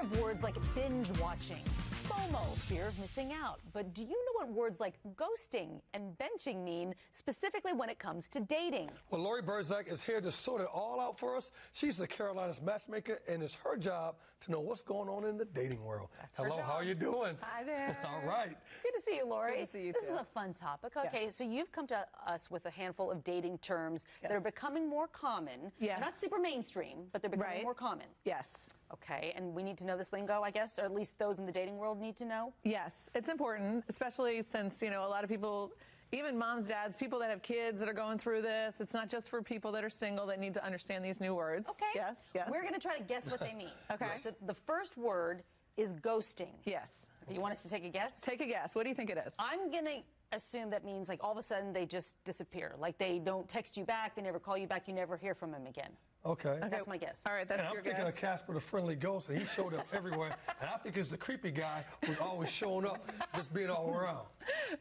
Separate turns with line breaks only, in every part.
of words like binge watching, FOMO, fear of missing out. But do you know what words like ghosting and benching mean, specifically when it comes to dating?
Well, Laurie Berzack is here to sort it all out for us. She's the Carolina's matchmaker, and it's her job to know what's going on in the dating world. Hello, how are you doing?
Hi there.
All right.
Good to see you, Laurie.
Good to see you,
This
too.
is a fun topic. Okay,
Yes.
so you've come to us with a handful of dating terms that are becoming more common.
Yes.
They're not super mainstream, but they're becoming more common.
Yes.
Okay, and we need to know this lingo, I guess, or at least those in the dating world need to know?
Yes. It's important, especially since, a lot of people, even moms, dads, people that have kids that are going through this. It's not just for people that are single that need to understand these new words.
Okay.
Yes.
We're going to try to guess what they mean.
Okay.
So the first word is ghosting.
Yes.
Okay, you want us to take a guess?
Take a guess. What do you think it is?
I'm going to assume that means like all of a sudden they just disappear. Like they don't text you back, they never call you back, you never hear from them again.
Okay.
That's my guess.
All right, that's
And
your
I'm thinking
guess.
of Casper the Friendly Ghost, and he showed up everywhere. And I think it's the creepy guy who's always showing up, just being all around.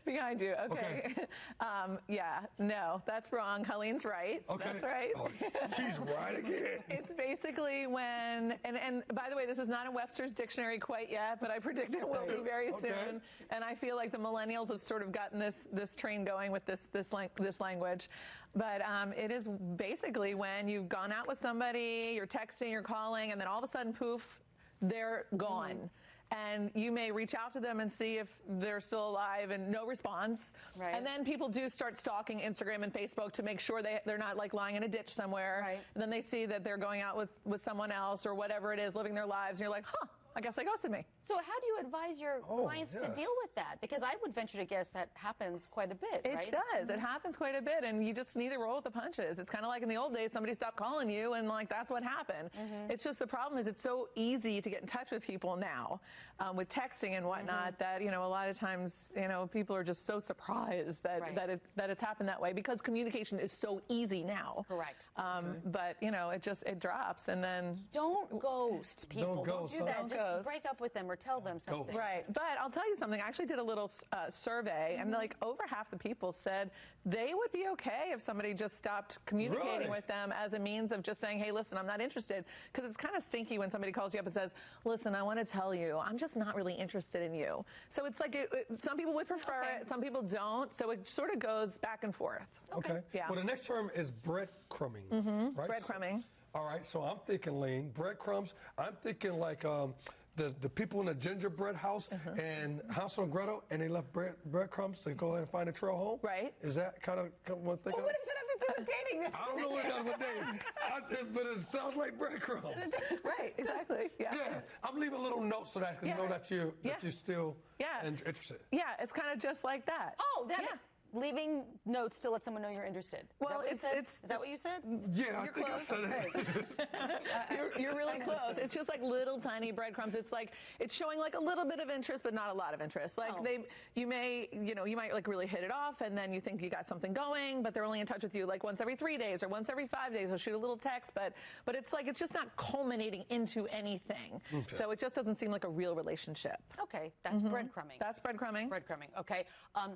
Behind you. Okay. Yeah. No, that's wrong. Colleen's right.
Okay.
That's right.
Oh, she's right again.
It's basically when, and by the way, this is not in Webster's dictionary quite yet, but I predict it will be very soon. And I feel like the millennials have sort of gotten this train going with this language. But it is basically when you've gone out with somebody, you're texting, you're calling, and then all of a sudden, poof, they're gone. And you may reach out to them and see if they're still alive, and no response.
Right.
And then people do start stalking Instagram and Facebook to make sure they're not like lying in a ditch somewhere.
Right.
And then they see that they're going out with someone else or whatever it is, living their lives, and you're like, huh, I guess they ghosted me.
So how do you advise your clients to
yes.
deal with that? Because I would venture to guess that happens quite a bit, right?
It does. It happens quite a bit, and you just need to roll with the punches. It's kind of like in the old days, somebody stopped calling you, and like that's what happened. It's just the problem is it's so easy to get in touch with people now, with texting and whatnot, that a lot of times people are just so surprised that that it's happened that way because communication is so easy now.
Correct.
But it drops, and then
Don't ghost people.
Don't ghost,
do that.
huh?
Just
Don't
break up with them or tell them something.
Right. But I'll tell you something. I actually did a little survey, and like over half the people said they would be okay if somebody just stopped communicating
Really?
with them as a means of just saying, hey, listen, I'm not interested. Because it's kind of stinky when somebody calls you up and says, listen, I want to tell you, I'm just not really interested in you. So it's like some people would prefer it, some people don't. So it sort of goes back and forth.
Okay.
Yeah.
Well, the next term is breadcrumbing, right?
Breadcrumbing.
All right, so I'm thinking, Lean, breadcrumbs. I'm thinking like the people in the gingerbread house and Hansel and Gretel, and they left breadcrumbs to go ahead and find a trail home.
Right.
Is that kind of one thing?
Well, what does that have to do with dating?
I don't know what it does with dating, but it sounds like breadcrumbs.
Right, exactly. Yeah.
Yeah, I'm leaving a little note so that I can know that you're still interested.
Yeah, it's kind of just like that.
Oh, leaving notes to let someone know you're interested.
Well,
is that what you said?
Yeah, I
You're
think
close.
I said it.
You're really close. It's just like little tiny breadcrumbs. It's like it's showing like a little bit of interest, but not a lot of interest. Like you might like really hit it off, and then you think you got something going, but they're only in touch with you like once every 3 days or once every 5 days. They'll shoot a little text, but it's like it's just not culminating into anything.
Okay.
So it just doesn't seem like a real relationship.
Okay, that's breadcrumbing.
That's breadcrumbing.
Breadcrumbing. Okay.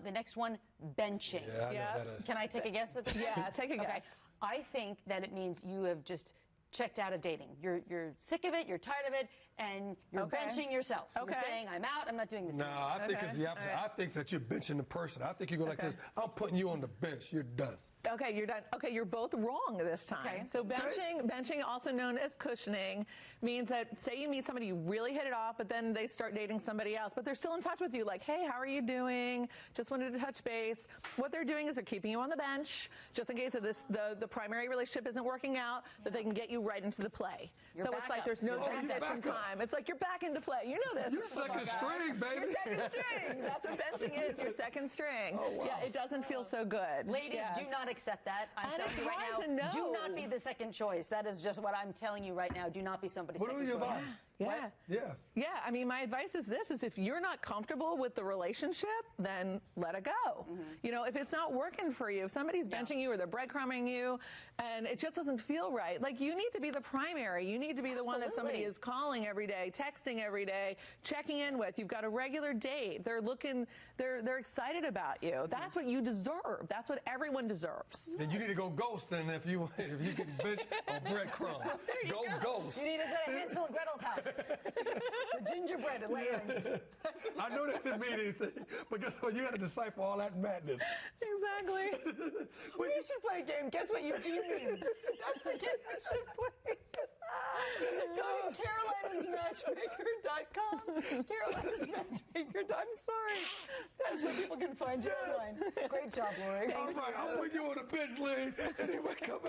The next one, benching.
Yeah, I know that is.
Can I take a guess at this?
Yeah, take a guess.
Okay. I think that it means you have just checked out of dating. You're sick of it, you're tired of it, and you're benching yourself. You're saying, I'm out, I'm not doing this
No,
anymore.
I think it's the opposite.
All right.
I think that you're benching the person. I think you go like this. I'm putting you on the bench. You're done.
Okay, you're done. Okay, you're both wrong this time.
Okay.
So benching, also known as cushioning, means that say you meet somebody, you really hit it off, but then they start dating somebody else, but they're still in touch with you, like, hey, how are you doing? Just wanted to touch base. What they're doing is they're keeping you on the bench, just in case of the primary relationship isn't working out, that they can get you right into the play. So it's like there's no transition time. It's like you're back into play. You know this.
You're second string, baby.
You're second string. That's what benching is. You're second string.
Oh, wow.
Yeah, it doesn't feel so good.
Ladies, do not accept that. I'm
And
telling
it's
you right
hard to
now.
know.
Do not be the second choice. That is just what I'm telling you right now. Do not be somebody's
What are
second
your
choice.
advice?
Yeah.
Yeah.
Yeah, I mean, my advice is this, is if you're not comfortable with the relationship, then let it go. If it's not working for you, if somebody's benching you or they're breadcrumbing you, and it just doesn't feel right, like you need to be the primary. You need to be the one that somebody is calling every day, texting every day, checking in with. You've got a regular date. They're excited about you. That's what you deserve. That's what everyone deserves.
Then you need to go ghost, and if you get bench or breadcrumb, go ghost.
You need to go to Hansel and Gretel's house. The gingerbread land.
I know that didn't mean anything, but guess what? You got to decipher all that madness.
Exactly.
We should play a game. Guess what Eugene means? That's the game we should play. Go to Carolina'sMatchmaker.com. I'm sorry. That's where people can find you online. Great job, Laurie.
All right, I'll put you on the bench, Lee. Anyway, come